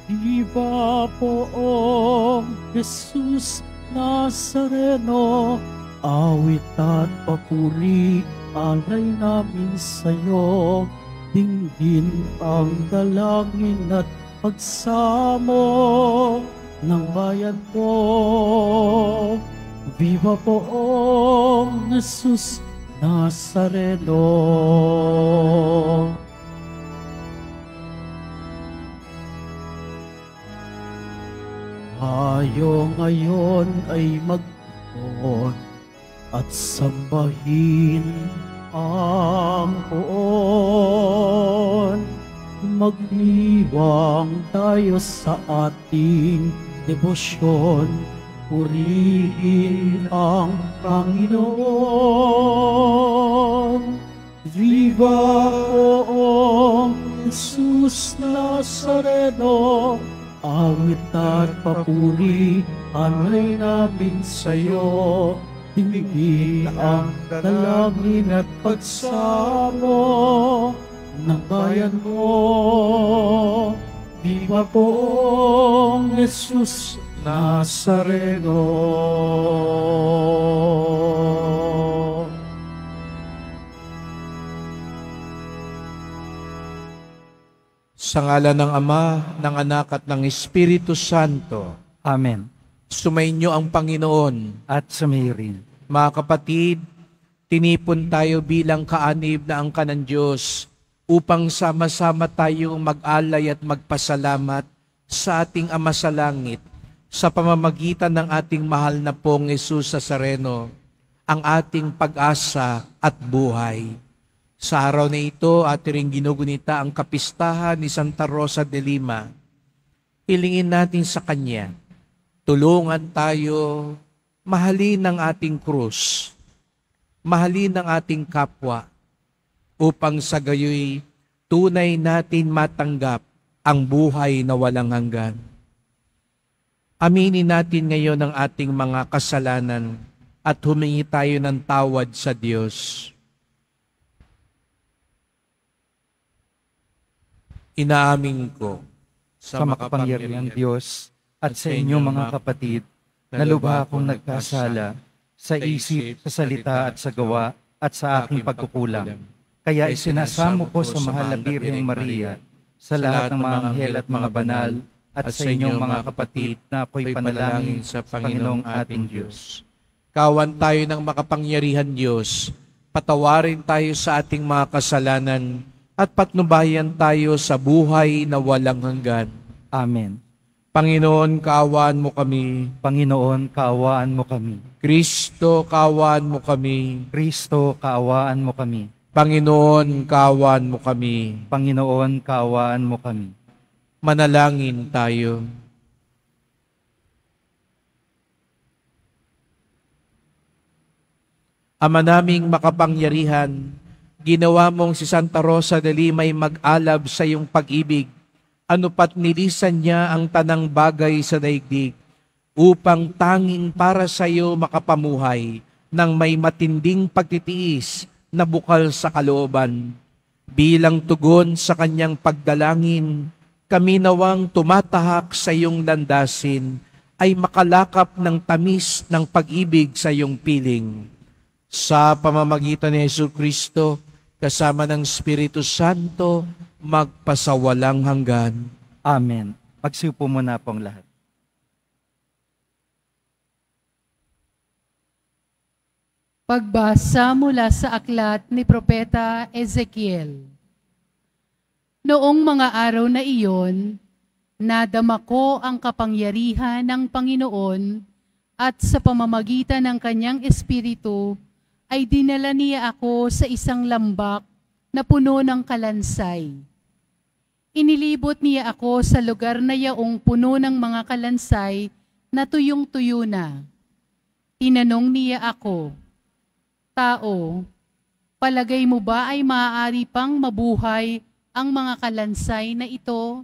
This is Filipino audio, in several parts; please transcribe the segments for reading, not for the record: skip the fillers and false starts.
Viva poong Jesus Nazareno, awit at papuri alay namin sa'yo. Dinggin ang dalangin at pagsamo ng bayan mo. Viva poong Jesus Nazareno. Tayo ngayon ay magtuon at sambahin ang poon. Magdiwang tayo sa ating debosyon, purihin ang Panginoon. Viva poong Jesus Nazareno, awit at papuri alay namin sa'yo. Dinggin ang dalangin at pagsamo ng bayan mo. Viva poong Jesus Nazareno. Sa ngalan ng Ama, ng Anak at ng Espiritu Santo. Amen. Sumainyo ang Panginoon. At sumayo rin. Mga kapatid, tinipon tayo bilang kaanib na angka ng Diyos upang sama-sama tayong mag-alay at magpasalamat sa ating Ama sa Langit sa pamamagitan ng ating mahal na pong Jesus Nazareno, ang ating pag-asa at buhay. Sa araw na ito, ating ring ginugunita ang kapistahan ni Santa Rosa de Lima. Hilingin natin sa Kanya, tulungan tayo mahalin ang ating krus, mahalin ang ating kapwa, upang sa gayoy tunay natin matanggap ang buhay na walang hanggan. Aminin natin ngayon ang ating mga kasalanan at humingi tayo ng tawad sa Diyos. Inaamin ko Sa makapangyarihang Diyos at sa inyo mga kapatid, na lubha akong nagkasala sa isip, sa salita at sa gawa at sa aking pagkukulang. Kaya isinasamo ko sa mahal na Birheng Maria, sa lahat ng mga anghel at mga banal, at sa inyong mga kapatid na ako'y panalangin sa Panginoong ating Diyos. Kawan tayo ng makapangyarihan Diyos, patawarin tayo sa ating mga kasalanan, at patnubayan tayo sa buhay na walang hanggan. Amen. Panginoon, kaawaan mo kami. Panginoon, kaawaan mo kami. Kristo, kaawaan mo kami. Kristo, kaawaan mo kami. Panginoon, kaawaan mo kami. Panginoon, kaawaan mo kami. Manalangin tayo. Ama naming makapangyarihan, ginawa mong si Santa Rosa de Lima ay mag-alab sa iyong pag-ibig, ano pat nilisan niya ang tanang bagay sa daigdig, upang tanging para sa iyo makapamuhay ng may matinding pagtitiis na bukal sa kalooban. Bilang tugon sa kanyang pagdalangin, kami nawang tumatahak sa iyong landasin ay makalakap ng tamis ng pag-ibig sa iyong piling. Sa pamamagitan ni Jesucristo, kasama ng Espiritu Santo, magpasawalang hanggan. Amen. Magsiupo muna pong lahat. Pagbasa mula sa aklat ni Propeta Ezekiel. Noong mga araw na iyon, nadama ko ang kapangyarihan ng Panginoon at sa pamamagitan ng kanyang espiritu ay dinala niya ako sa isang lambak na puno ng kalansay. Inilibot niya ako sa lugar na yaong puno ng mga kalansay na tuyong-tuyo na. Tinanong niya ako, "Tao, palagay mo ba ay maaari pang mabuhay ang mga kalansay na ito?"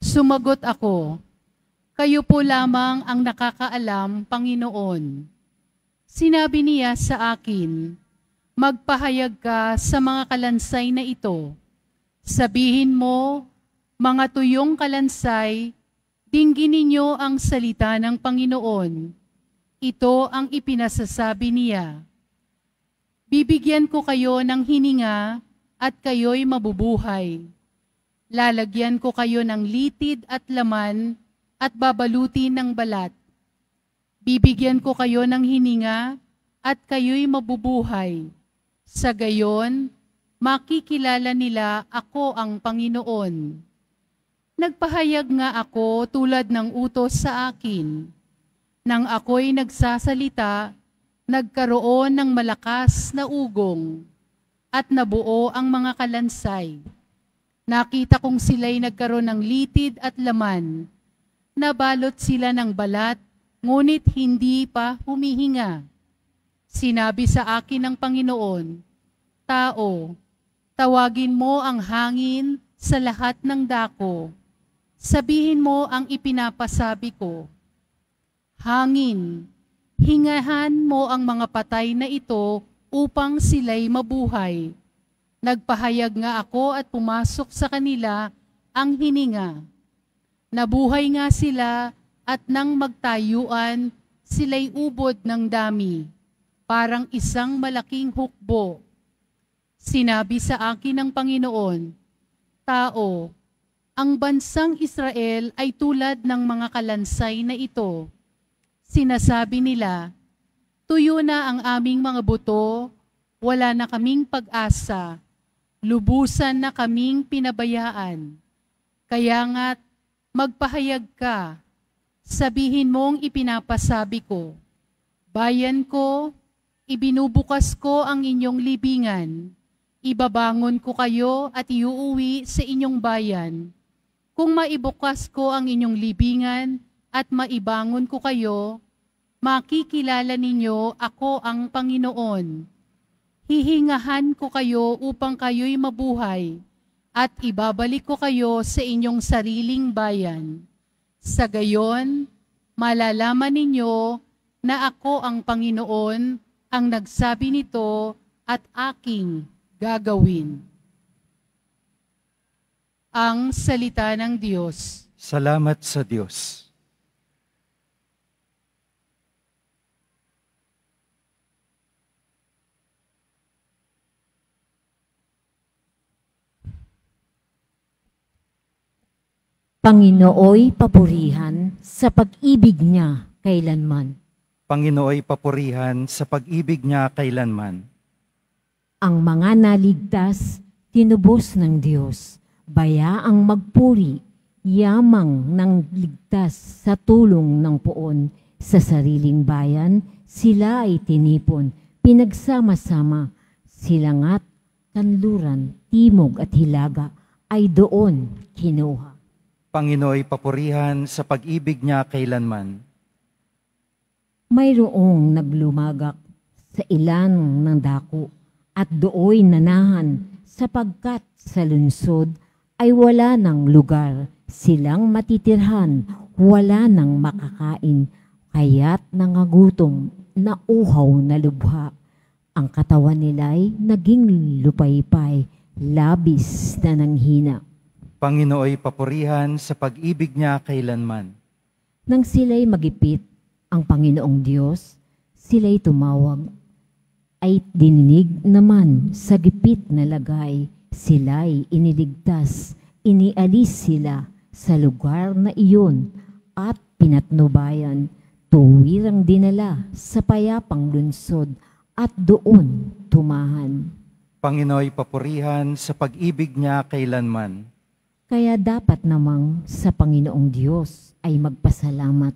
Sumagot ako, "Kayo po lamang ang nakakaalam, Panginoon." Sinabi niya sa akin, "Magpahayag ka sa mga kalansay na ito. Sabihin mo, Mga tuyong kalansay, dinggin ninyo ang salita ng Panginoon. Ito ang ipinasasabi niya. Bibigyan ko kayo ng hininga at kayo'y mabubuhay. Lalagyan ko kayo ng litid at laman at babalutin ng balat. Bibigyan ko kayo ng hininga at kayo'y mabubuhay. Sa gayon, makikilala nila ako ang Panginoon. Nagpahayag nga ako tulad ng utos sa akin. Nang ako'y nagsasalita, nagkaroon ng malakas na ugong at nabuo ang mga kalansay. Nakita kong sila'y nagkaroon ng litid at laman. Nabalot sila ng balat, ngunit hindi pa humihinga. Sinabi sa akin ng Panginoon, Tao, tawagin mo ang hangin sa lahat ng dako. Sabihin mo ang ipinapasabi ko. Hangin, hingahan mo ang mga patay na ito upang sila'y mabuhay. Nagpahayag nga ako at pumasok sa kanila ang hininga. Nabuhay nga sila at nang magtayuan, sila'y ubod ng dami, parang isang malaking hukbo. Sinabi sa akin ng Panginoon, Tao, ang bansang Israel ay tulad ng mga kalansay na ito. Sinasabi nila, tuyo na ang aming mga buto, wala na kaming pag-asa, lubusan na kaming pinabayaan. Kaya nga't magpahayag ka, sabihin mong ipinapasabi ko, Bayan ko, ibinubukas ko ang inyong libingan, ibabangon ko kayo at iuuwi sa inyong bayan. Kung maibukas ko ang inyong libingan at maibangon ko kayo, makikilala ninyo ako ang Panginoon. Hihingahan ko kayo upang kayo'y mabuhay at ibabalik ko kayo sa inyong sariling bayan. Sa gayon, malalaman ninyo na ako ang Panginoon ang nagsabi nito at aking gagawin. Ang salita ng Diyos. Salamat sa Diyos. Panginooy papurihan sa pag-ibig niya kailanman. Panginooy papurihan sa pag-ibig niya kailanman. Ang mga naligtas, tinubos ng Diyos, bayaang magpuri, yamang ng ligtas sa tulong ng poon. Sa sariling bayan, sila ay tinipon, pinagsama-sama, silangat, kanluran, timog at hilaga ay doon kinuha. Panginooy papurihan sa pag-ibig niya kailanman. Mayroong naglumagak sa ilan ng dako at dooy nanahan sapagkat sa lungsod ay wala ng lugar silang matitirhan, wala ng makakain, kaya't nangagutom na uhaw na lubha. Ang katawan nila'y naging lupaypay, labis na nanghina. Panginooy papurihan sa pag-ibig niya kailanman. Nang sila'y magipit ang Panginoong Diyos, sila'y tumawag, ay dininig naman sa gipit na lagay, sila'y iniligtas, inialis sila sa lugar na iyon at pinatnubayan, tuwirang dinala sa payapang lunsod at doon tumahan. Panginooy papurihan sa pag-ibig niya kailanman. Kaya dapat namang sa Panginoong Diyos ay magpasalamat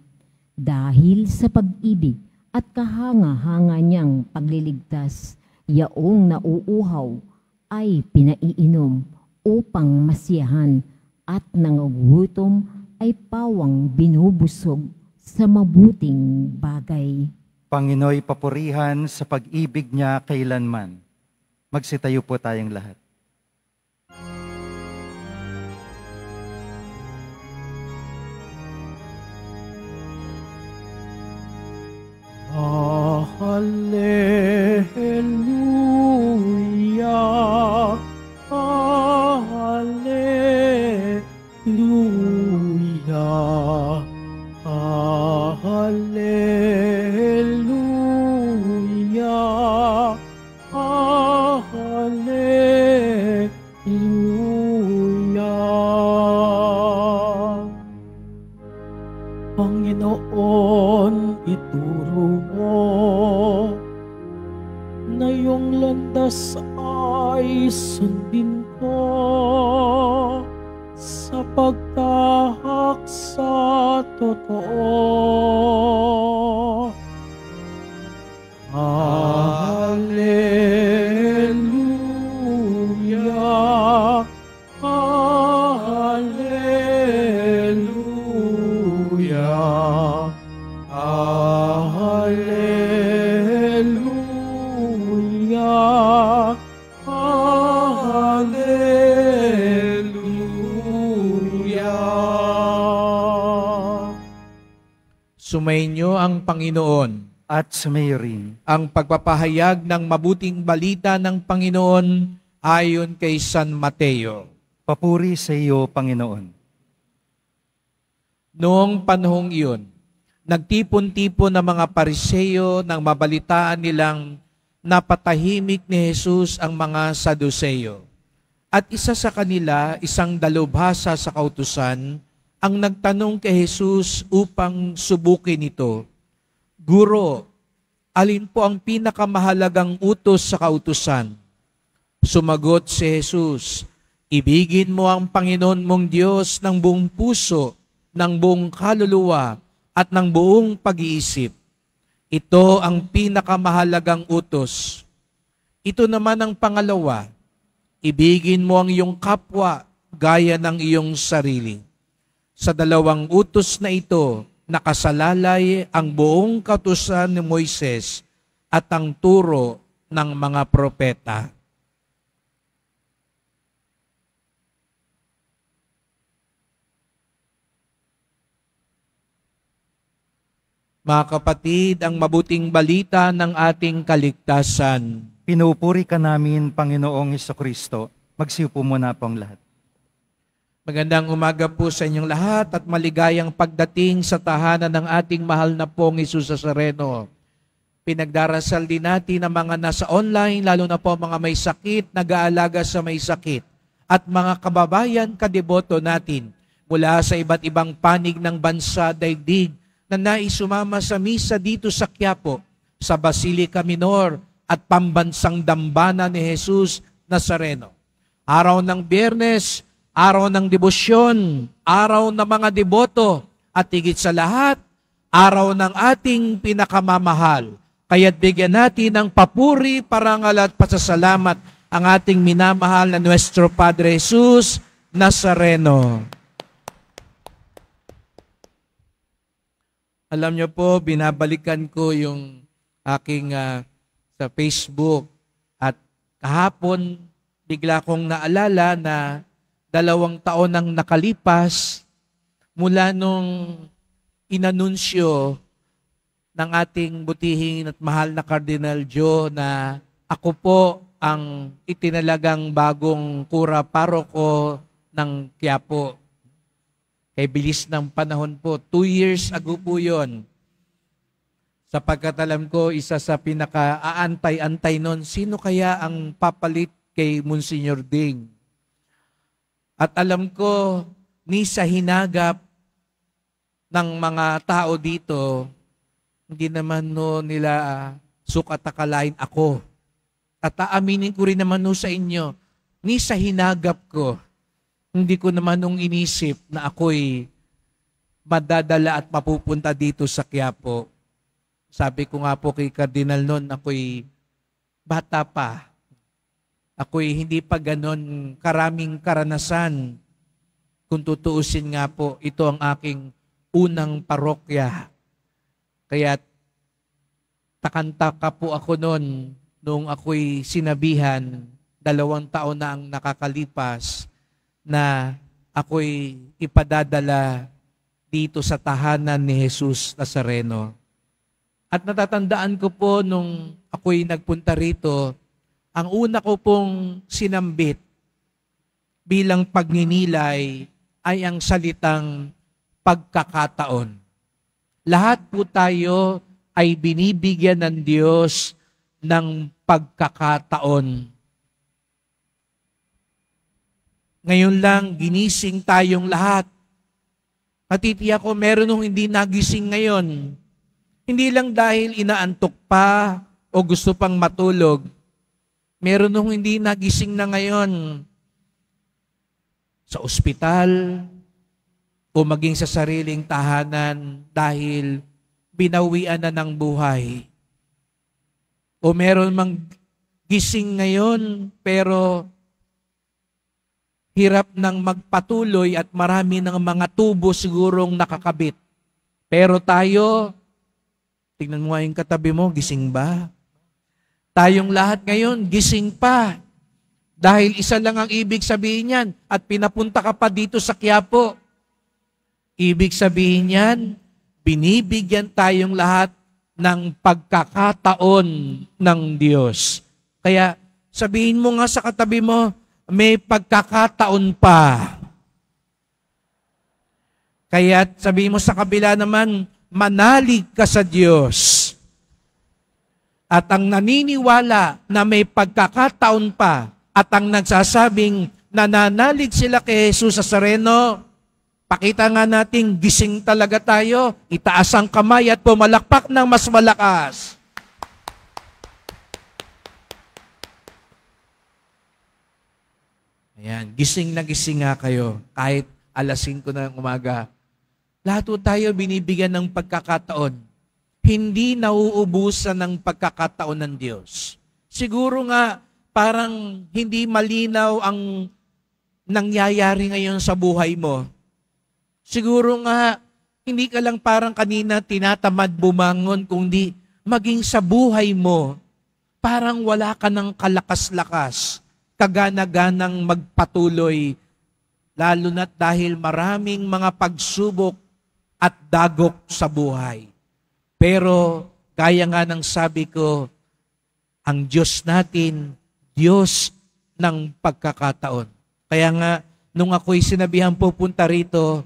dahil sa pag-ibig at kahanga-hanga niyang pagliligtas, yaong nauuhaw ay pinaiinom upang masiyahan at nangugutom ay pawang binubusog sa mabuting bagay. Panginooy papurihan sa pag-ibig niya kailanman. Magsitayo po tayong lahat. Hallelujah, Hallelujah. Hallelujah. Hallelujah. Panginoon, ituro mo na iyong landas ay sundin ko sa pagtahak sa totoo. Hallelujah. Hallelujah. Hallelujah. Hallelujah. Sumainyo ang Panginoon. At sumayo rin. Ang pagpapahayag ng mabuting balita ng Panginoon ayon kay San Mateo. Papuri sa iyo, Panginoon. Noong panahong iyon, nagtipon-tipon ng mga Pariseo nang mabalitaan nilang napatahimik ni Jesus ang mga Saduceo. At isa sa kanila, isang dalubhasa sa kautusan, ang nagtanong kay Jesus upang subukin ito, Guro, alin po ang pinakamahalagang utos sa kautusan? Sumagot si Jesus, ibigin mo ang Panginoon mong Diyos ng buong puso, ng buong kaluluwa, at ng buong pag-iisip. Ito ang pinakamahalagang utos. Ito naman ang pangalawa, ibigin mo ang iyong kapwa gaya ng iyong sarili. Sa dalawang utos na ito, nakasalalay ang buong kautusan ni Moises at ang turo ng mga propeta. Mga kapatid, ang mabuting balita ng ating kaligtasan. Pinupuri ka namin, Panginoong Hesukristo. Magsiupo muna po ang lahat. Magandang umaga po sa inyong lahat at maligayang pagdating sa tahanan ng ating mahal na pong Jesus Nazareno. Pinagdarasal din natin ang mga nasa online, lalo na po mga may sakit, nag-aalaga sa may sakit, at mga kababayan kadeboto natin mula sa iba't ibang panig ng bansa, daigdig, na nais sumama sa misa dito sa Quiapo, sa Basilica Minor at pambansang dambana ni Jesus Nazareno. Araw ng Biyernes, araw ng debosyon, araw ng mga deboto, at higit sa lahat, araw ng ating pinakamamahal. Kaya't bigyan natin ng papuri, parangal at pasasalamat ang ating minamahal na Nuestro Padre Jesus Nazareno. Alam niyo po, binabalikan ko yung aking sa Facebook at kahapon bigla kong naalala na 2 taon nang nakalipas mula nung inanunsyo ng ating butihing at mahal na Cardinal Joe na ako po ang itinalagang bagong kura paroko ng Quiapo. Kay bilis ng panahon po, 2 years ago po yun. Sapagkat alam ko, isa sa pinaka-aantay-antay nun, sino kaya ang papalit kay Monsignor Ding? At alam ko, ni sa hinagap ng mga tao dito, hindi naman no nila sukat akalain ako. At aaminin ko rin naman no sa inyo, ni sa hinagap ko, hindi ko naman nung inisip na ako'y madadala at mapupunta dito sa Quiapo. Sabi ko nga po kay Cardinal noon, ako'y bata pa. Ako'y hindi pa ganon karaming karanasan. Kung tutuusin nga po, ito ang aking unang parokya. Kaya takanta po ako noon nung ako'y sinabihan, 2 taon na ang nakakalipas, na ako'y ipadadala dito sa tahanan ni Jesus Nazareno. At natatandaan ko po nung ako'y nagpunta rito, ang una ko pong sinambit bilang pagninilay ay ang salitang pagkakataon. Lahat po tayo ay binibigyan ng Diyos ng pagkakataon. Ngayon lang, ginising tayong lahat. Natitiyak ko, meron nung hindi nagising ngayon. Hindi lang dahil inaantok pa o gusto pang matulog. Meron nung hindi nagising na ngayon sa ospital o maging sa sariling tahanan dahil binawian na ng buhay. O meron mang gising ngayon pero hirap nang magpatuloy at marami ng mga tubo sigurong nakakabit. Pero tayo, tingnan mo nga yung katabi mo, gising ba? Tayong lahat ngayon, gising pa. Dahil isa lang ang ibig sabihin yan at pinapunta ka pa dito sa Quiapo. Ibig sabihin yan, binibigyan tayong lahat ng pagkakataon ng Diyos. Kaya sabihin mo nga sa katabi mo, may pagkakataon pa. Kaya sabihin mo sa kabila naman, manalig ka sa Diyos. At ang naniniwala na may pagkakataon pa at ang nagsasabing nananalig sila kay Jesus Nazareno, pakita nga natin gising talaga tayo, itaas ang kamay at pumalakpak ng mas malakas. Ayan, gising na gising nga kayo kahit alas 5 na ng umaga. Lahat tayo binibigyan ng pagkakataon. Hindi nauubusan ng pagkakataon ng Diyos. Siguro nga parang hindi malinaw ang nangyayari ngayon sa buhay mo. Siguro nga hindi ka lang parang kanina tinatamad bumangon, kundi maging sa buhay mo parang wala ka ng kalakas-lakas, kagana-ganang magpatuloy, lalo na't dahil maraming mga pagsubok at dagok sa buhay. Pero, gaya nga ng sabi ko, ang Diyos natin, Diyos ng pagkakataon. Kaya nga, nung ako'y sinabihan pupunta rito,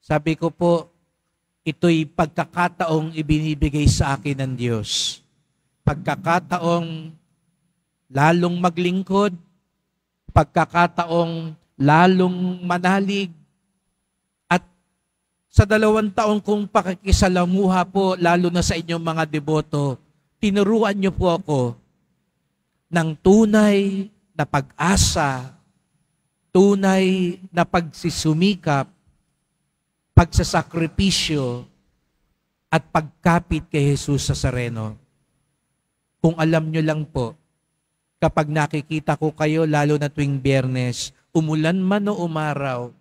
sabi ko po, ito'y pagkakataong ibinibigay sa akin ng Diyos. Pagkakataong lalong maglingkod, pagkakataong lalong manalig, at sa 2 taong kong pakikisalamuha po, lalo na sa inyong mga deboto, tinuruan niyo po ako ng tunay na pag-asa, tunay na pagsusumikap, pagsasakripisyo, at pagkapit kay Jesus Nazareno. Kung alam nyo lang po, kapag nakikita ko kayo, lalo na tuwing Biyernes, umulan man o umaraw,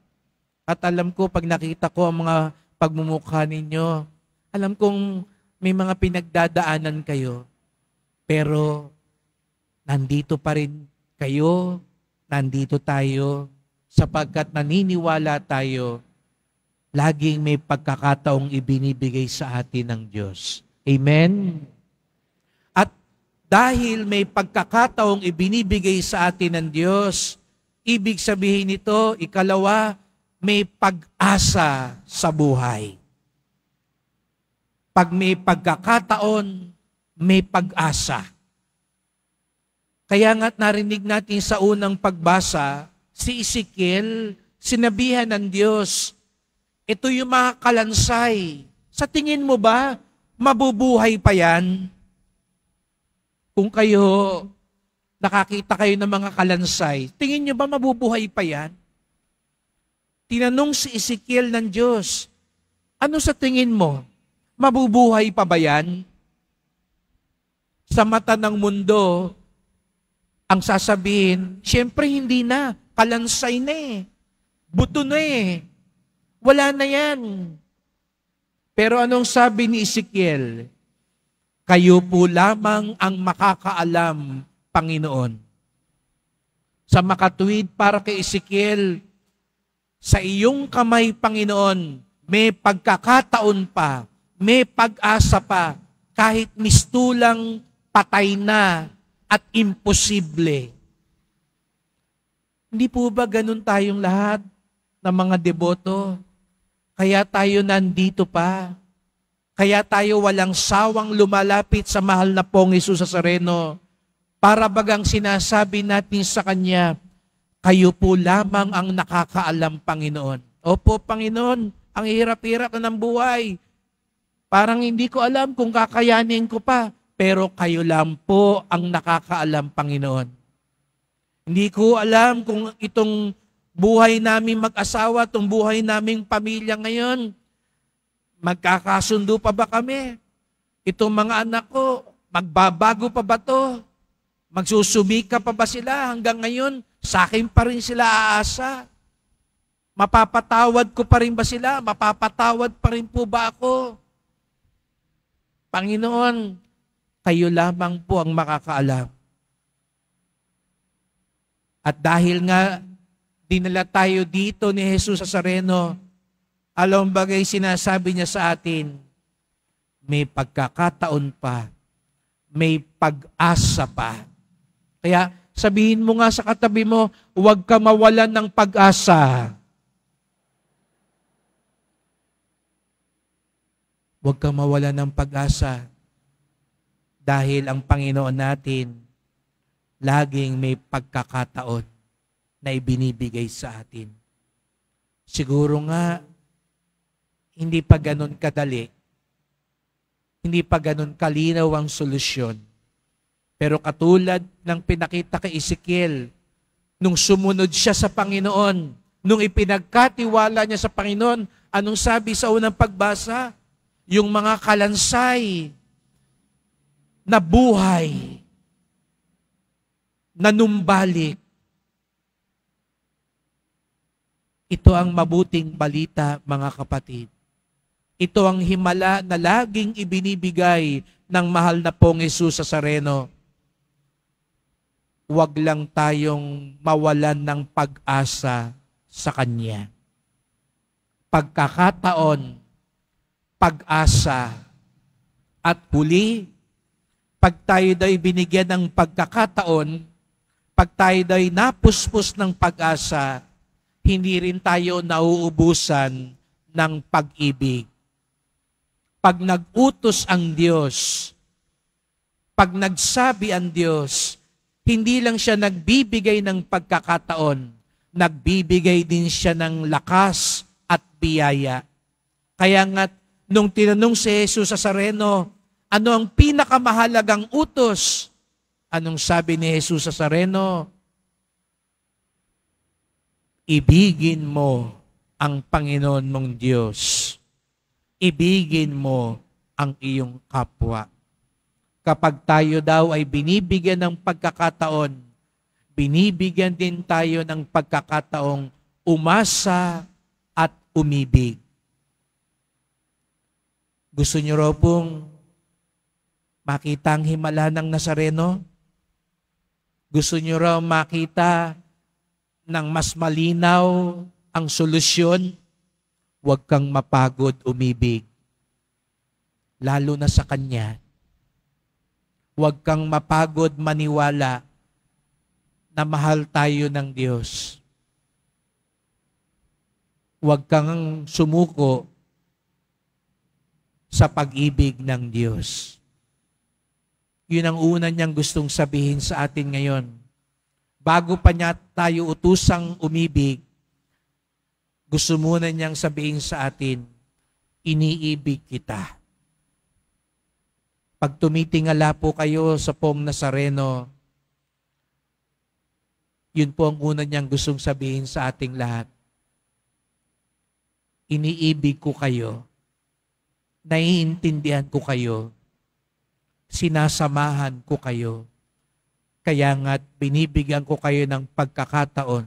at alam ko, pag nakita ko ang mga pagmumukha ninyo, alam kong may mga pinagdadaanan kayo, pero nandito pa rin kayo, nandito tayo, sapagkat naniniwala tayo, laging may pagkakataong ibinibigay sa atin ng Diyos. Amen? At dahil may pagkakataong ibinibigay sa atin ng Diyos, ibig sabihin nito, ikalawa, may pag-asa sa buhay. Pag may pagkakataon, may pag-asa. Kaya nga't narinig natin sa unang pagbasa, si Ezekiel, sinabihan ng Diyos, ito yung mga kalansay. Sa tingin mo ba, mabubuhay pa yan? Kung kayo, nakakita kayo ng mga kalansay, tingin nyo ba mabubuhay pa yan? Tinanong si Ezekiel ng Diyos, ano sa tingin mo? Mabubuhay pa ba yan? Sa mata ng mundo, ang sasabihin, syempre hindi na, kalansay na eh, buto na eh, wala na yan. Pero anong sabi ni Ezekiel? Kayo po lamang ang makakaalam, Panginoon. Sa makatuwid para kay Ezekiel, sa iyong kamay, Panginoon, may pagkakataon pa, may pag-asa pa, kahit mistulang patay na at imposible. Hindi po ba ganun tayong lahat ng mga deboto? Kaya tayo nandito pa. Kaya tayo walang sawang lumalapit sa mahal na pong Jesus Nazareno para bagang sinasabi natin sa Kanya, kayo po lamang ang nakakaalam, Panginoon. Opo, Panginoon, ang hirap-hirap na ng buhay. Parang hindi ko alam kung kakayanin ko pa, pero kayo lang po ang nakakaalam, Panginoon. Hindi ko alam kung itong buhay namin mag-asawa, itong buhay naming pamilya ngayon, magkakasundo pa ba kami? Itong mga anak ko, magbabago pa ba to? Magsusumika pa ba sila? Hanggang ngayon, sa akin pa rin sila aasa. Mapapatawad ko pa rin ba sila? Mapapatawad pa rin po ba ako? Panginoon, kayo lamang po ang makakaalam. At dahil nga dinala tayo dito ni Jesus Nazareno, alam bagay sinasabi niya sa atin, may pagkakataon pa, may pag-asa pa. Kaya sabihin mo nga sa katabi mo, huwag ka mawalan ng pag-asa. Huwag kang mawalan ng pag-asa dahil ang Panginoon natin laging may pagkakataon na ibinibigay sa atin. Siguro nga, hindi pa ganun kadali. Hindi pa ganun kalinaw ang solusyon. Pero katulad ng pinakita kay Ezekiel, nung sumunod siya sa Panginoon, nung ipinagkatiwala niya sa Panginoon, anong sabi sa unang pagbasa? Yung mga kalansay na buhay na numbalik. Ito ang mabuting balita, mga kapatid. Ito ang himala na laging ibinibigay ng mahal na pong Jesus Nazareno. Huwag lang tayong mawalan ng pag-asa sa Kanya. Pagkakataon, pag-asa, at huli, pag tayo da'y binigyan ng pagkakataon, pag tayo da'y napuspos ng pag-asa, hindi rin tayo nauubusan ng pag-ibig. Pag nag-utos ang Diyos, pag nagsabi ang Diyos, hindi lang siya nagbibigay ng pagkakataon, nagbibigay din siya ng lakas at biyaya. Kaya nga, nung tinanong si Jesus Nazareno, ano ang pinakamahalagang utos? Anong sabi ni Jesus Nazareno? Ibigin mo ang Panginoon mong Diyos. Ibigin mo ang iyong kapwa. Kapag tayo daw ay binibigyan ng pagkakataon, binibigyan din tayo ng pagkakataong umasa at umibig. Gusto niyo raw pong makita ang himala ng Nazareno? Gusto niyo raw makita ng mas malinaw ang solusyon? Huwag kang mapagod umibig. Lalo na sa Kanya. Huwag kang mapagod maniwala na mahal tayo ng Diyos. Huwag kang sumuko sa pag-ibig ng Diyos. Yun ang una niyang gustong sabihin sa atin ngayon. Bago pa niya tayo utusang umibig, gusto muna niyang sabihin sa atin, iniibig kita. Pag tumitingala po kayo sa pong Nazareno, yun po ang una niyang gustong sabihin sa ating lahat. Iniibig ko kayo. Naiintindihan ko kayo. Sinasamahan ko kayo. Kaya nga't binibigyan ko kayo ng pagkakataon.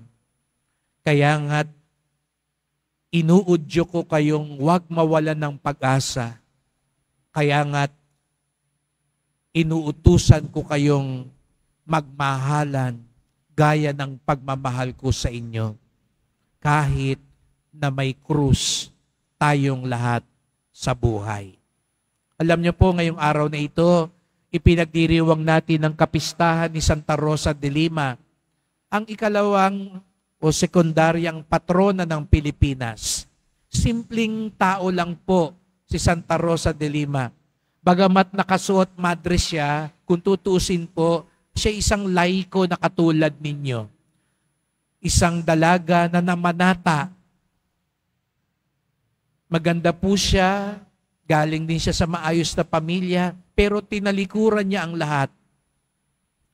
Kaya nga't inuudyo ko kayong huwag mawalan ng pag-asa. Kaya nga't inuutusan ko kayong magmahalan gaya ng pagmamahal ko sa inyo. Kahit na may krus tayong lahat sa buhay. Alam niyo po, ngayong araw na ito, ipinagdiriwang natin ang kapistahan ni Santa Rosa de Lima, ang ikalawang o sekundaryang patrona ng Pilipinas. Simpleng tao lang po si Santa Rosa de Lima. Bagamat nakasuot madre siya, kung tutuusin po, siya isang laiko na katulad ninyo. Isang dalaga na namanata. Maganda po siya, galing din siya sa maayos na pamilya, pero tinalikuran niya ang lahat.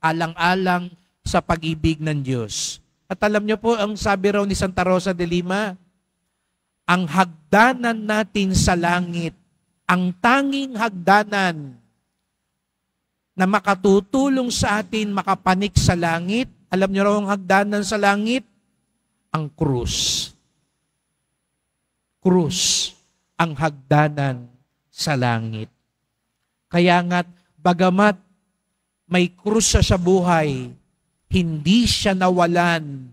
Alang-alang sa pag-ibig ng Diyos. At alam niyo po, ang sabi raw ni Santa Rosa de Lima, ang hagdanan natin sa langit, ang tanging hagdanan na makatutulong sa atin makapanik sa langit, alam niyo raw ang hagdanan sa langit? Ang krus. Krus ang hagdanan sa langit. Kaya nga't bagamat may krus siya sa buhay, hindi siya nawalan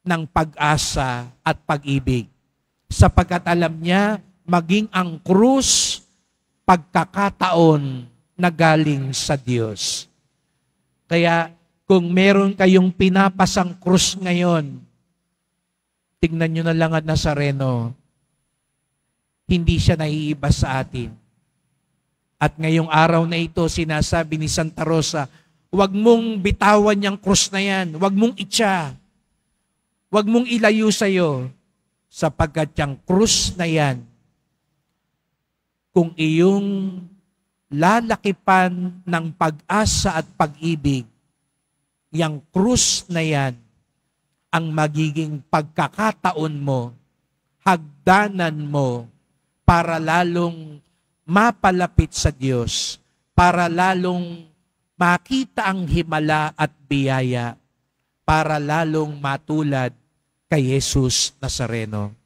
ng pag-asa at pag-ibig. Sapagkat alam niya, maging ang krus, pagkakataon na galing sa Diyos. Kaya kung meron kayong pinapasang krus ngayon, tingnan nyo na lang ang Nazareno, hindi siya naiiba sa atin. At ngayong araw na ito, sinasabi ni Santa Rosa, huwag mong bitawan yung krus na yan. Huwag mong itsa. Huwag mong ilayo sa'yo. Sapagkat yung krus na yan, kung iyong lalakipan ng pag-asa at pag-ibig, yung krus na yan, ang magiging pagkakataon mo, hagdanan mo, para lalong mapalapit sa Diyos, para lalong makita ang himala at biyaya, para lalong matulad kay Jesus Nazareno.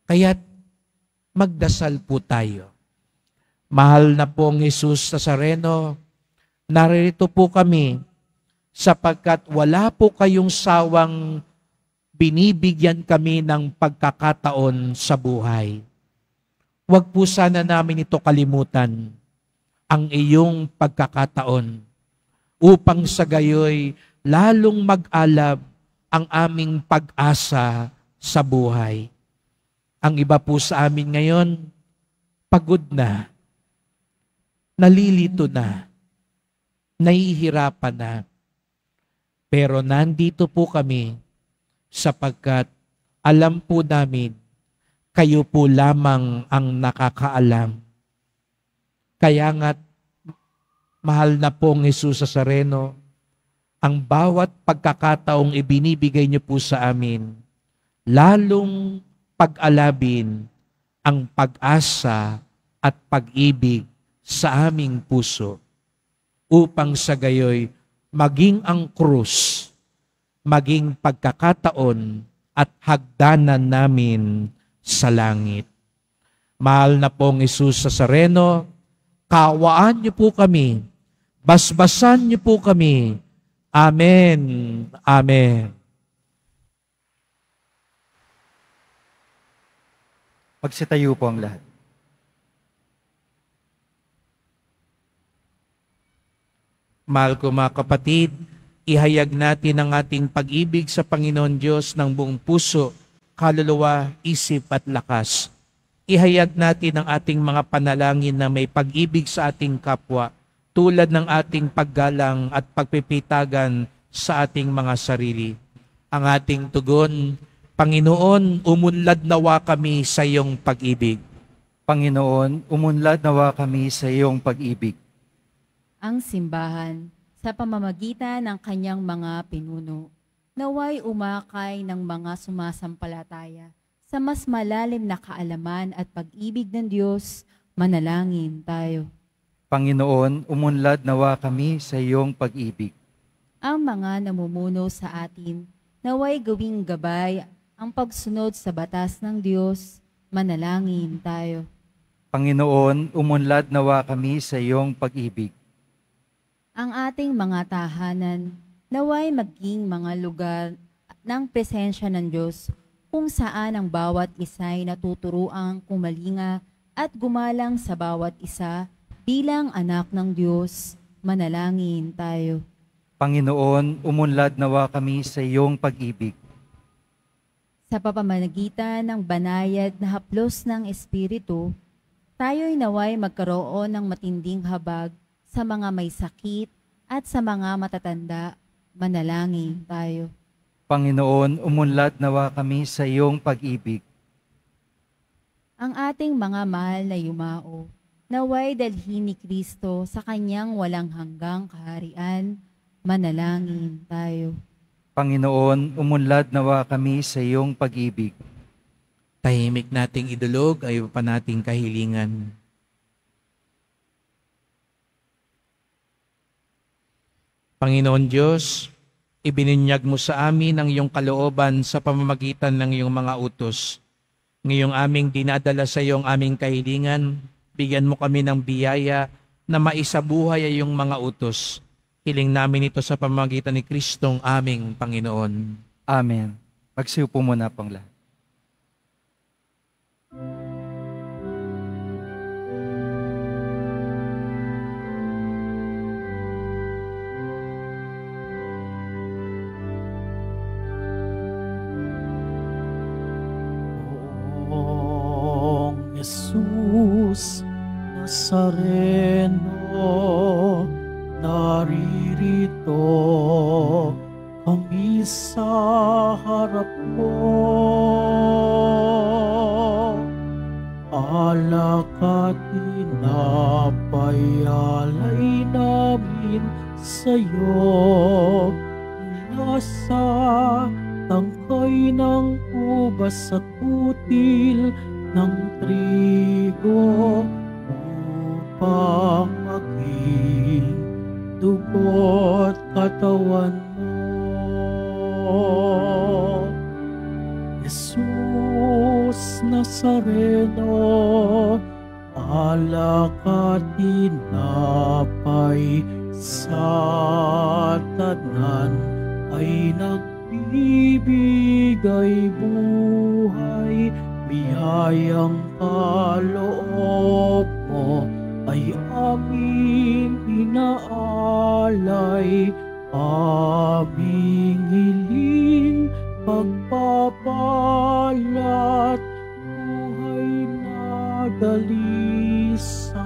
Kaya't magdasal po tayo. Mahal na pong Jesus Nazareno, narito po kami sapagkat wala po kayong sawang binibigyan kami ng pagkakataon sa buhay. Huwag po sana namin ito kalimutan, ang iyong pagkakataon, upang sa gayoy lalong mag-alab ang aming pag-asa sa buhay. Ang iba po sa amin ngayon, pagod na, nalilito na, nahihirapan na. Pero nandito po kami sapagkat alam po namin, kayo po lamang ang nakakaalam. Kaya nga't, mahal na pong Jesus Nazareno, ang bawat pagkakataong ibinibigay niyo po sa amin, lalong pag-alabin ang pag-asa at pag-ibig sa aming puso, upang sa gayoy maging ang krus, maging pagkakataon at hagdanan namin sa langit. Mahal na pong Jesus Nazareno, kaawaan niyo po kami, basbasan niyo po kami. Amen. Amen. Magsitayo po ang lahat. Mahal ko mga kapatid, ihayag natin ang ating pag-ibig sa Panginoon Diyos ng buong puso, kaluluwa, isip at lakas. Ihayag natin ang ating mga panalangin na may pag-ibig sa ating kapwa, tulad ng ating paggalang at pagpipitagan sa ating mga sarili. Ang ating tugon, Panginoon, umunlad nawa kami sa iyong pag-ibig. Panginoon, umunlad nawa kami sa iyong pag-ibig. Ang simbahan, sa pamamagitan ng kanyang mga pinuno, naway umakay ng mga sumasampalataya sa mas malalim na kaalaman at pag-ibig ng Diyos. Manalangin tayo. Panginoon, umunlad nawa kami sa iyong pag-ibig. Ang mga namumuno sa atin, naway gawing gabay ang pagsunod sa batas ng Diyos. Manalangin tayo. Panginoon, umunlad nawa kami sa iyong pag-ibig. Ang ating mga tahanan, naway maging mga lugar ng presensya ng Diyos, kung saan ang bawat isa'y natuturuang kumalinga at gumalang sa bawat isa bilang anak ng Diyos. Manalangin tayo. Panginoon, umunlad nawa kami sa iyong pag-ibig. Sa pamamagitan ng banayad na haplos ng Espiritu, Tayo'y naway magkaroon ng matinding habag sa mga may sakit at sa mga matatanda. Manalangin tayo. Panginoon, umunlad nawa kami sa iyong pag-ibig. Ang ating mga mahal na yumao, naway dalhin ni Kristo sa kanyang walang hanggang kaharian. Manalangin tayo. Panginoon, umunlad nawa kami sa iyong pag-ibig. Tahimik nating idulog ay pa nating kahilingan. Panginoon Diyos, ibinunyag mo sa amin ang iyong kalooban sa pamamagitan ng iyong mga utos. Ngayong aming dinadala sa iyong aming kahilingan, bigyan mo kami ng biyaya na maisabuhay ay iyong mga utos. Hiling namin ito sa pamamagitan ni Kristong aming Panginoon. Amen. Magsiupo muna pang lahat. Poong Jesus Nazareno, naririto kami sa harap mo. Alak at tinapayalay namin sa'yo mula sa tangkay ng ubas at util ng trigo upang maging dugo't katawan mo. Jesus Nazareno, alak at tinapay sa tanan ay nagbibigay buhay. Biyayang kaloob mo ay aming inaalay, aming hiling pagpapalat, buhay na dalisay.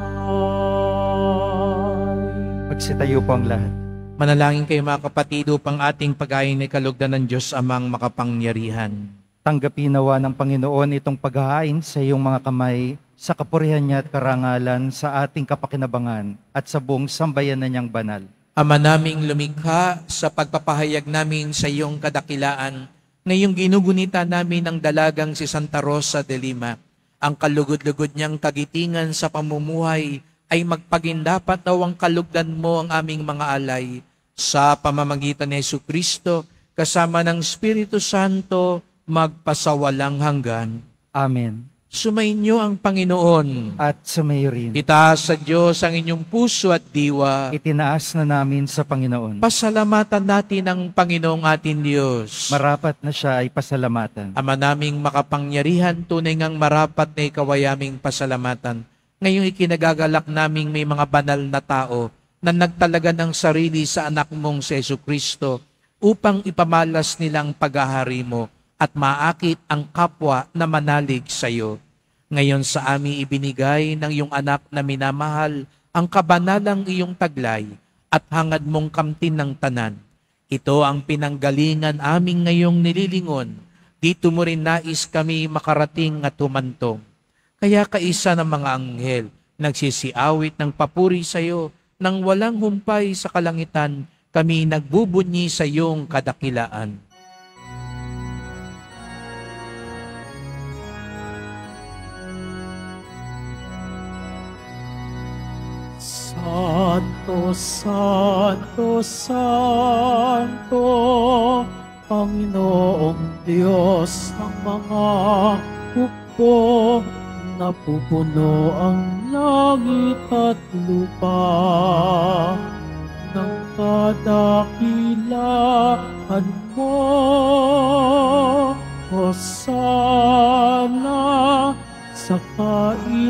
Magsitayo po ang lahat. Manalangin kayo mga kapatid upang ating pag-ayin ay kalugdan ng Diyos amang makapangyarihan. Tanggapin nawa ng Panginoon itong paghahain sa iyong mga kamay, sa kapurihan niya at karangalan, sa ating kapakinabangan at sa buong sambayanan niyang banal. Ama naming lumikha, sa pagpapahayag namin sa iyong kadakilaan, ngayong ginugunita namin ang dalagang si Santa Rosa de Lima, ang kalugod-lugod niyang kagitingan sa pamumuhay ay magpagindapat daw ang kalugdan mo ang aming mga alay. Sa pamamagitan ni Jesucristo, kasama ng Espiritu Santo, magpasawalang hanggan. Amen. Sumainyo ang Panginoon. At sumayo rin. Itaas sa Diyos ang inyong puso at diwa. Itinaas na namin sa Panginoon. Pasalamatan natin ang Panginoong ating Diyos. Marapat na siya ay pasalamatan. Ama naming makapangyarihan, tunay ngang marapat na ikaw ay aming pasalamatan. Ngayong ikinagagalak naming may mga banal na tao na nagtalaga ng sarili sa anak mong si Jesucristo upang ipamalas nilang paghahari mo at maakit ang kapwa na manalig sa iyo. Ngayon sa amin ibinigay ng iyong anak na minamahal ang kabanalang iyong taglay at hangad mong kamtin ng tanan. Ito ang pinanggalingan aming ngayong nililingon. Dito mo rin nais kami makarating at humantong. Kaya kaisa ng mga anghel nagsisiawit ng papuri sa iyo, nang walang humpay sa kalangitan, kami nagbubunyi sa iyong kadakilaan. Santo, Santo, Santo, Panginoong Diyos ng mga hukbo, napupuno ang langit at lupa ng kadakilaan mo. Hosana sa kaitaasan,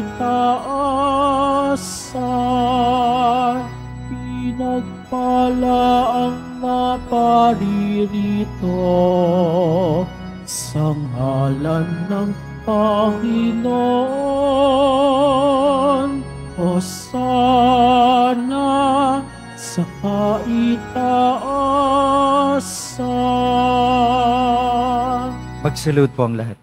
pinagpala ang naparirito sa ngalan ng Panginoon. Hosana sa kaitaasan. Magsalud po ang lahat.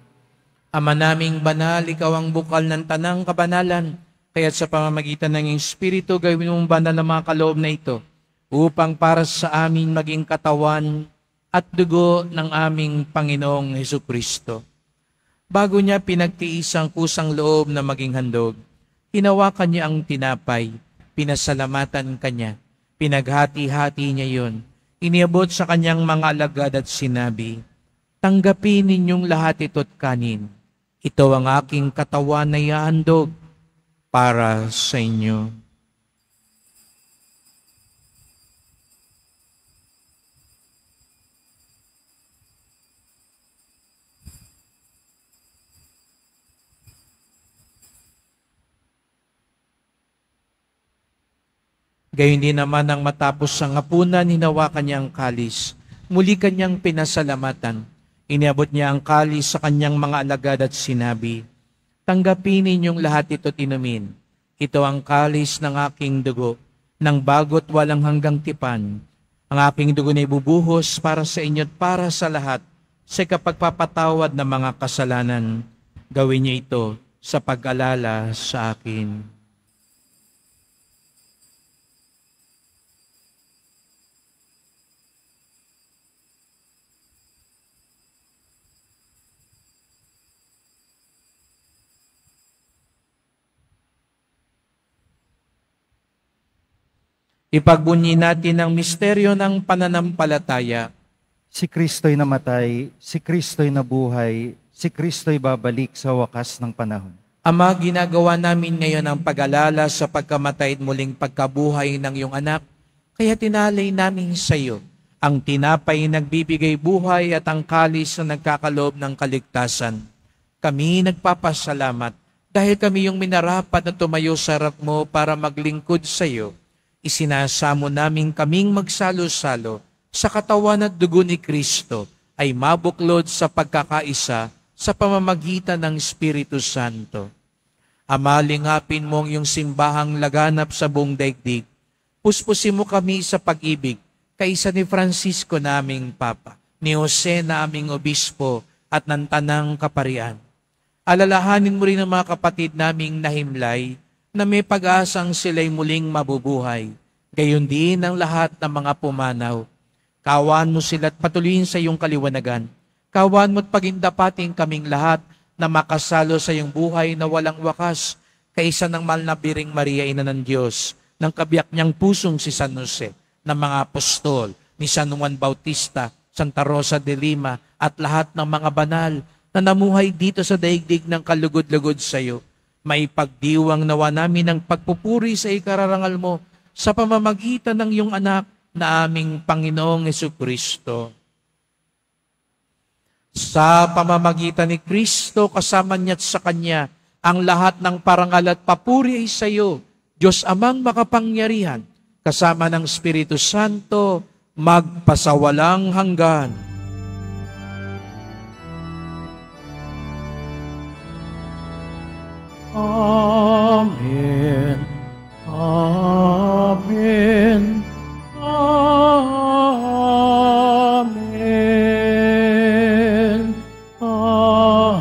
Ama naming banal, ikaw ang bukal ng tanang kabanalan. Kaya't sa pamamagitan ng Espiritu, gawin mong banal ang mga kaloob na ito upang para sa amin maging katawan at dugo ng aming Panginoong Hesukristo. Bago niya pinagtiis ang kusang loob na maging handog, hinawakan niya ang tinapay, pinasalamatan kanya, pinaghati-hati niya yon, iniabot sa kanyang mga alagad at sinabi, "Tanggapin ninyong lahat ito't kanin. Ito ang aking katawan na ihahandog para sa inyo." Gayon din naman ang matapos ang hapunan, hinawakan niya ang kalis. Muli kanyang pinasalamatan. Iniabot niya ang kalis sa kanyang mga alagad at sinabi, "Tanggapin ninyong lahat ito't inumin. Ito ang kalis ng aking dugo, ng bago't walang hanggang tipan. Ang aking dugo na ibubuhos para sa inyo at para sa lahat sa kapagpapatawad ng mga kasalanan. Gawin niyo ito sa pag-alala sa akin." Ipagbunyi natin ang misteryo ng pananampalataya. Si Kristo'y namatay, si Kristo'y nabuhay, si Kristo'y babalik sa wakas ng panahon. Ama, ginagawa namin ngayon ang pag-alala sa pagkamatay at muling pagkabuhay ng iyong anak, kaya tinalay namin sa iyo ang tinapay nagbibigay buhay at ang kalis na nagkakaloob ng kaligtasan. Kami nagpapasalamat dahil kami yung minarapat na tumayo sa harap mo para maglingkod sa iyo. Isinasamo namin kaming magsalo-salo sa katawan at dugo ni Kristo ay mabuklod sa pagkakaisa sa pamamagitan ng Espiritu Santo. Ama, lingapin mo ang iyong simbahang laganap sa buong daigdig. Puspusin mo kami sa pag-ibig, kaisa ni Francisco naming Papa, ni Jose na aming Obispo at ng Tanang Kaparian. Alalahanin mo rin ang mga kapatid naming nahimlay na may pag-asang sila'y muling mabubuhay. Gayon din ang lahat ng mga pumanaw. Kawan mo sila at patuloyin sa iyong kaliwanagan. Kawan mo at pagindapating kaming lahat na makasalo sa iyong buhay na walang wakas, kaisa ng mahal na Biring Maria, Ina ng Diyos, ng kabiyak niyang pusong si San Jose, ng mga apostol, ni San Juan Bautista, Santa Rosa de Lima, at lahat ng mga banal na namuhay dito sa daigdig ng kalugod-lugod sa iyo. May pagdiwang nawa namin ng pagpupuri sa ikararangal mo sa pamamagitan ng iyong anak na aming Panginoong Hesukristo. Sa pamamagitan ni Kristo, kasama niya at sa Kanya, ang lahat ng parangal at papuri ay sa iyo, Diyos Amang makapangyarihan, kasama ng Espiritu Santo, magpasawalang hanggan. Amen. Amen. Amen. Amen.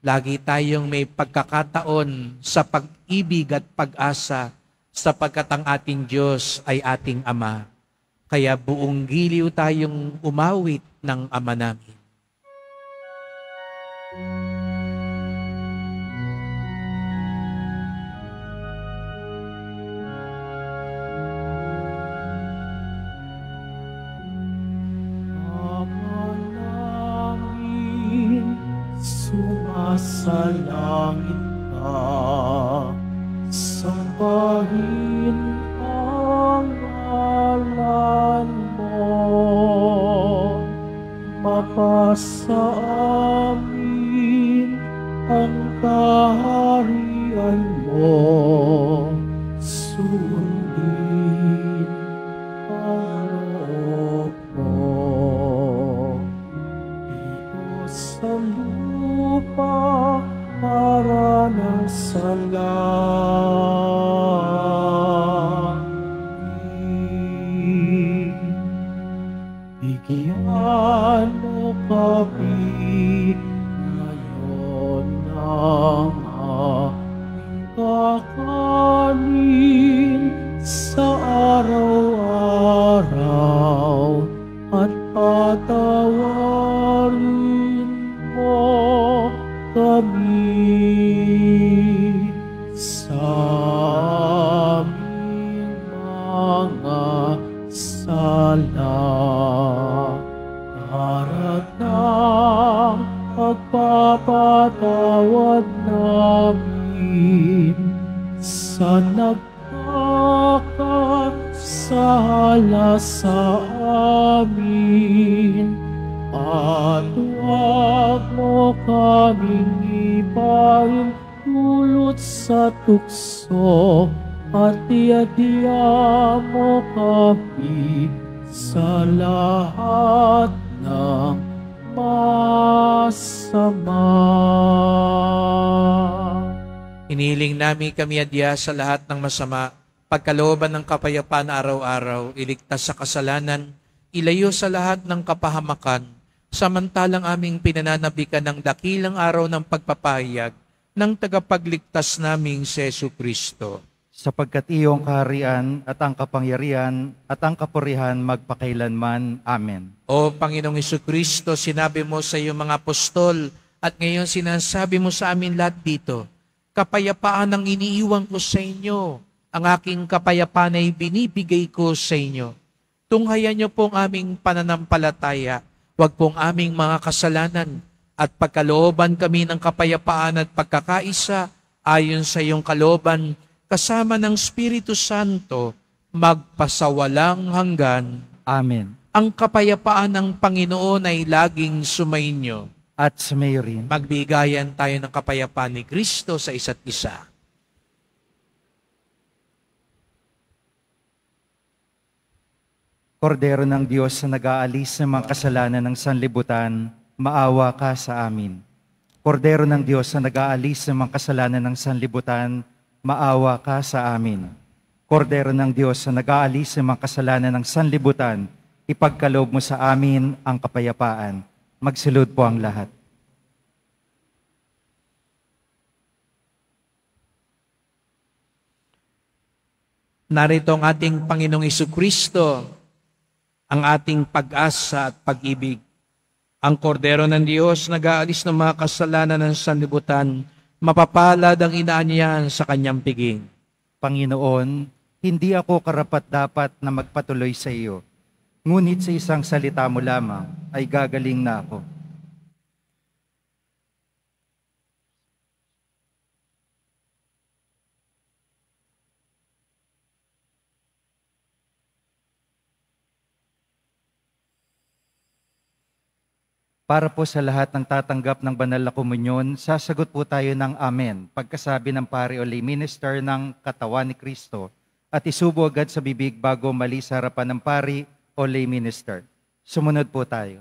Lagi tayong may pagkakataon sa pag-ibig at pag-asa sapagkat ang ating Diyos ay ating Ama. Kaya buong giliw tayong umawit ng Ama namin. Ama namin, sumasalangit ka, sambahin ang ngalan mo, mapasa amin ang kaharian mo, sundin ang loob mo. sa langit. Bigyan mo kami ngayon ng aming kakanin sa araw-araw at patawarin mo kami sa aming mga sala. Para ng pagpapatawad namin sa nagkakasala sa amin, at huwag mo kaming ipahintulot sa tukso, at iadya mo kami sa lahat ng masama. Inihiling namin kami adya sa lahat ng masama, pagkalooban ng kapayapaan araw-araw, iligtas sa kasalanan, ilayo sa lahat ng kapahamakan, samantalang aming pinananabikan ng dakilang araw ng pagpapahayag ng tagapagligtas naming si Jesucristo. Sapagkat iyong kaharian at ang kapangyarihan at ang kapurihan magpakailanman. Amen. O Panginoong Jesucristo, sinabi mo sa iyong mga apostol at ngayon sinasabi mo sa amin lahat dito, kapayapaan ang iniiwan ko sa inyo, ang aking kapayapaan ay binibigay ko sa inyo. Tunghayan niyo pong aming pananampalataya, wag pong aming mga kasalanan, at pagkalooban kami ng kapayapaan at pagkakaisa ayon sa iyong kalooban, kasama ng Espiritu Santo, magpasawalang hanggan. Amen. Ang kapayapaan ng Panginoon ay laging sumainyo. At sumayo rin. Magbigayan tayo ng kapayapaan ni Kristo sa isa't isa. Kordero ng Diyos na nag-aalis ng mga kasalanan ng sanlibutan, maawa ka sa amin. Kordero ng Diyos na nag-aalis ng mga kasalanan ng sanlibutan, maawa ka sa amin. Kordero ng Diyos na nag-aalis ng mga kasalanan ng sanlibutan, ipagkaloob mo sa amin ang kapayapaan. Magsilod po ang lahat. Narito ang ating Panginoong Jesucristo, ang ating pag-asa at pag-ibig. Ang kordero ng Diyos nag-aalis ng mga kasalanan ng sanlibutan, mapapalad ang inaanyahan sa kanyang piging. Panginoon, hindi ako karapat-dapat na magpatuloy sa iyo. Ngunit sa isang salita mo lamang ay gagaling na ako. Para po sa lahat ng tatanggap ng banal na komunyon, sasagot po tayo ng Amen pagkasabi ng pari o lay minister ng katawan ni Kristo at isubo agad sa bibig bago mali sa harapan ng pari o lay minister. Sumunod po tayo.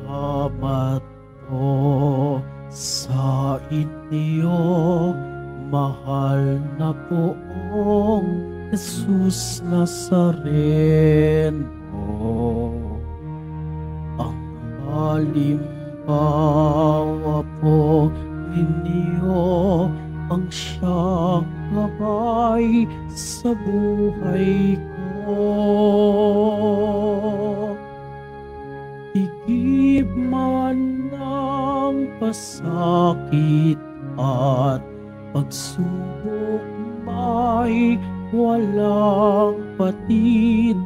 Salamat po sa inyo, mahal na poong Jesus Nazareno. Ang halimbawa po ninyo ang siyang gabay sa buhay ko. Tigib man ng pasakit at pagsubok may walang patid,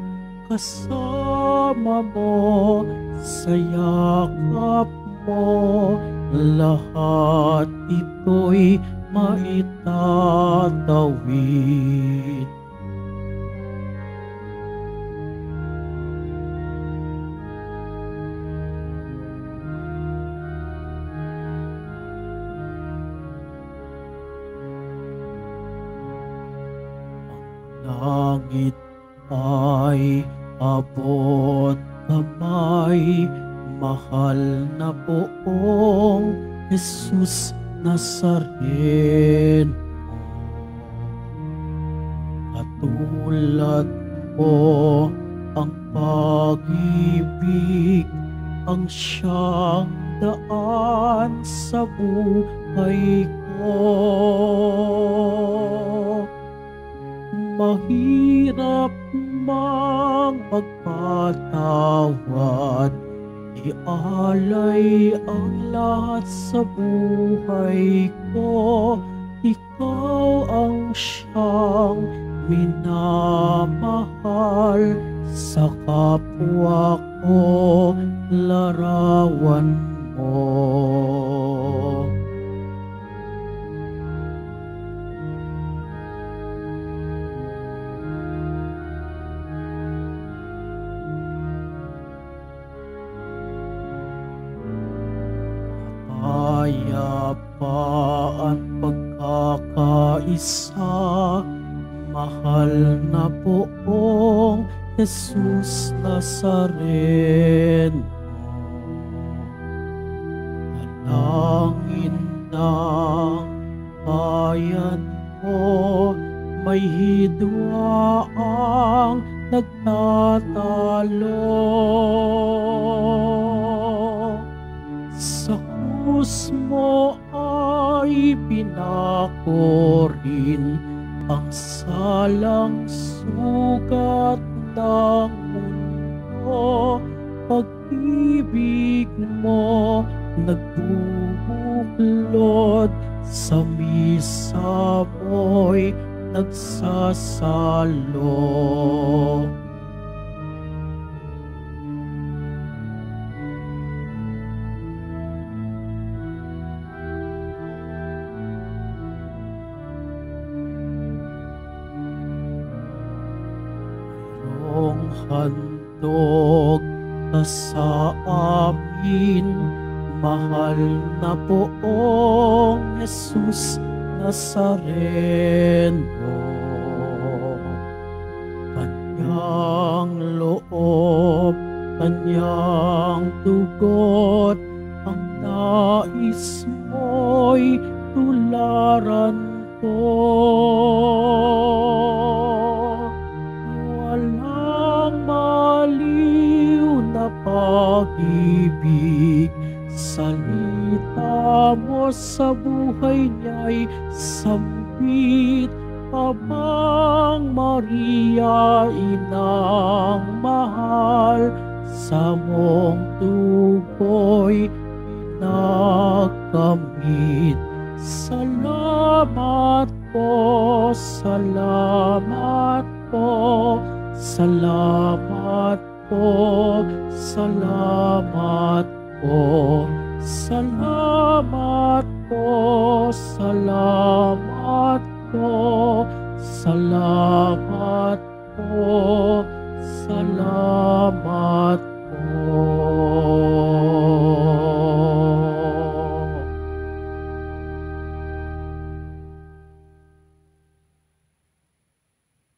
kasama mo sa yakap mo, lahat ito'y maitatawid. Langit ay abot kamay, mahal na poong Jesus Nazareno. Katulad mo ang pag-ibig, ang siyang daan sa buhay ko. Mahirap mang magpatawad, ialay ang lahat sa buhay ko. Ikaw ang siyang minamahal, sa kapwa ko larawan mo. Kapayapaan, pagkakaisa, mahal na poong Jesus Nazareno. Dalangin ng bayan mo, may hidwaang nagtatalo. Sa krus mo ay pinako rin ang salang sugat ng mundo. Pag-ibig mo nagbubuklod, sa misa mo'y nagsasalo. Handog ka sa amin, mahal na poong Jesus Nazareno. Kanyang loob, kanyang dugot, ang nais mo'y tularan ko. Maliw na pag-ibig, salita mo sa buhay niya'y sambit. Abang Maria, inang mahal, sa mong dugo'y pinakamit. Salamat po, salamat po, salamat po, salamat po, salamat po, salamat po, salamat po, salamat po.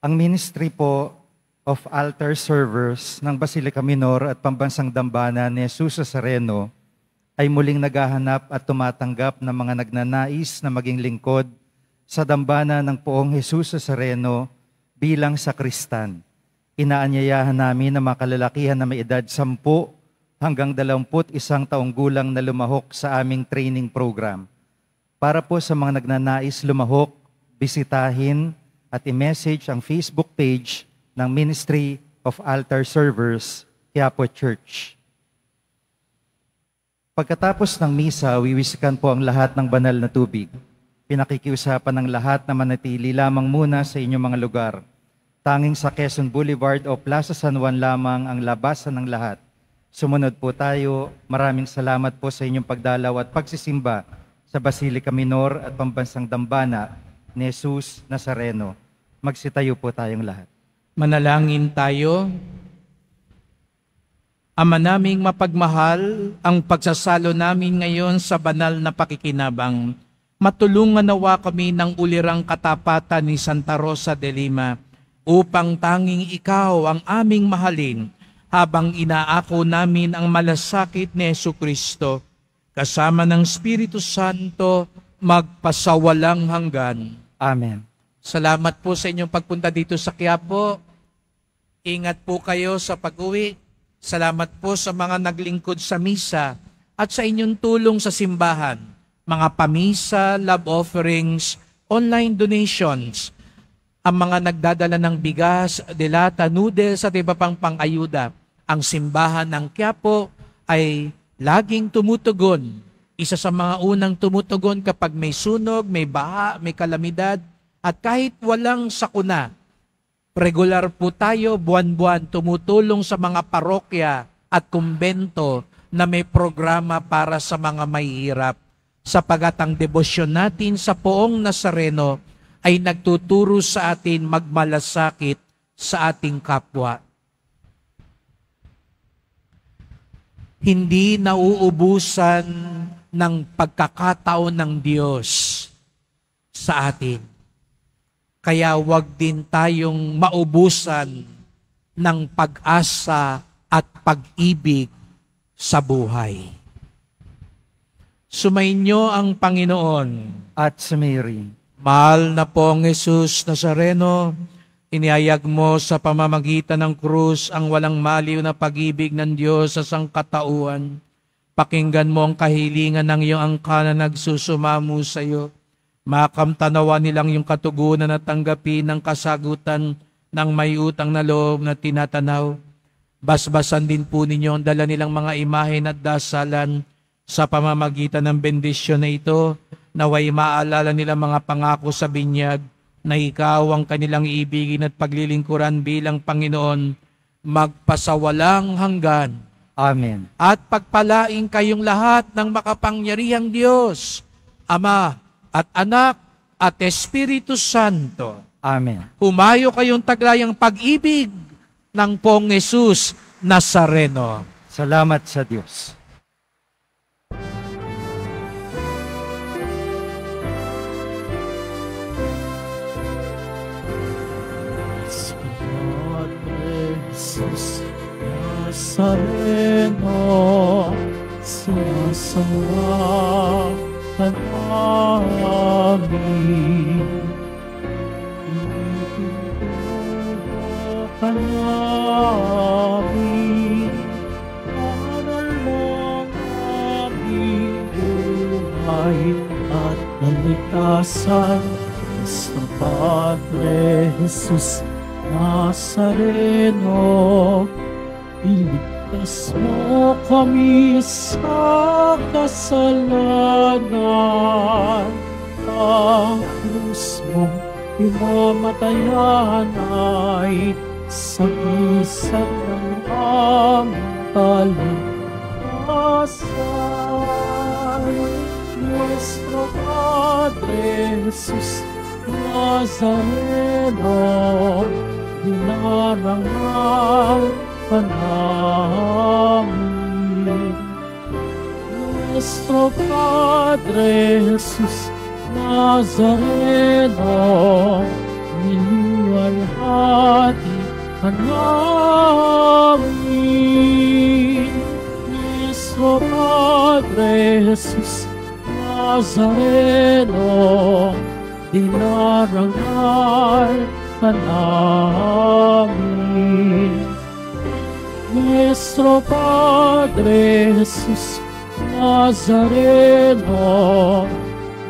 Ang ministry po of altar servers ng Basilica Minor at Pambansang Dambana ni Jesus Nazareno ay muling naghahanap at tumatanggap ng mga nagnanais na maging lingkod sa dambana ng Poong Jesus Nazareno bilang sakristan. Inaanyayahan namin ang mga kalalakihan na may edad 10 hanggang 21 taong gulang na lumahok sa aming training program. Para po sa mga nagnanais lumahok, bisitahin at i-message ang Facebook page ng Ministry of Altar Servers, Quiapo Church. Pagkatapos ng misa, wiwisikan po ang lahat ng banal na tubig. Pinakikiusapan ng lahat na manatili lamang muna sa inyong mga lugar. Tanging sa Quezon Boulevard o Plaza San Juan lamang ang labasan ng lahat. Sumunod po tayo. Maraming salamat po sa inyong pagdalaw at pagsisimba sa Basilica Minor at Pambansang Dambana ni Jesus Nazareno. Magsitayo po tayong lahat. Manalangin tayo. Ama naming mapagmahal, ang pagsasalo namin ngayon sa banal na pakikinabang, matulungan nawa kami ng ulirang katapatan ni Santa Rosa de Lima upang tanging ikaw ang aming mahalin habang inaako namin ang malasakit ni Jesucristo kasama ng Espiritu Santo magpasawalang hanggan. Amen. Salamat po sa inyong pagpunta dito sa Quiapo. Ingat po kayo sa pag-uwi. Salamat po sa mga naglingkod sa misa at sa inyong tulong sa simbahan, mga pamisa, love offerings, online donations, ang mga nagdadala ng bigas, delata, noodles at iba pang pang-ayuda. Ang simbahan ng Quiapo ay laging tumutugon. Isa sa mga unang tumutugon kapag may sunog, may baha, may kalamidad, at kahit walang sakuna. Regular po tayo, buwan-buwan, tumutulong sa mga parokya at kumbento na may programa para sa mga mahihirap. Sapagat ang debosyon natin sa Poong Nazareno ay nagtuturo sa atin magmalasakit sa ating kapwa. Hindi nauubusan ng pagkakataon ng Diyos sa atin. Kaya wag din tayong maubusan ng pag-asa at pag-ibig sa buhay. Sumainyo ang Panginoon. At sumiri. Mahal na pong Jesus Nazareno, inihayag mo sa pamamagitan ng krus ang walang maliw na pag-ibig ng Diyos sa sangkatauhan. Pakinggan mo ang kahilingan ng iyong angka na nagsusumamo sa iyo. Makamtanawa nilang yung katugunan at tanggapin ng kasagutan ng may utang na loob na tinatanaw. Basbasan din po ninyo ang dala nilang mga imahen at dasalan sa pamamagitan ng bendisyon na ito, naway maalala nilang mga pangako sa binyag na ikaw ang kanilang ibigin at paglilingkuran bilang Panginoon magpasawalang hanggan. Amen. At pagpalaing kayong lahat ng makapangyarihang Diyos, Ama, at Anak, at Espiritu Santo. Amen. Humayo kayong taglayang pag-ibig ng Poong Jesus Nazareno. Salamat sa Diyos. Padre Jesus Nazareno, sinasamba ka namin. Ipintubo ka namin para lang aming buhay at kaligtasan. Sa Padre Jesus Nazareno, iligtas mo kami sa kasalanan. Ang krus mong pinamatayan ay sagisag ng aming kaligtasan. Nuestro Padre Jesus Nazareno, dinarangal ka namin. Nuestro Padre Jesus Nazareno, niluwalhati ka namin. Nuestro Padre Jesus Nazareno, dinarangal ka namin. Nuestro Padre Jesus Nazareno,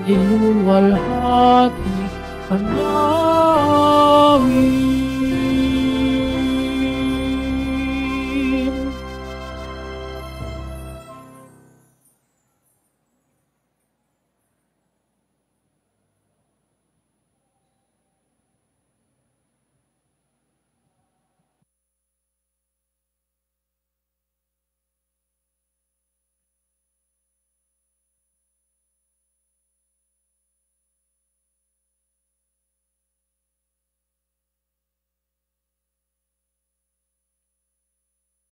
niluwalhati ka namin.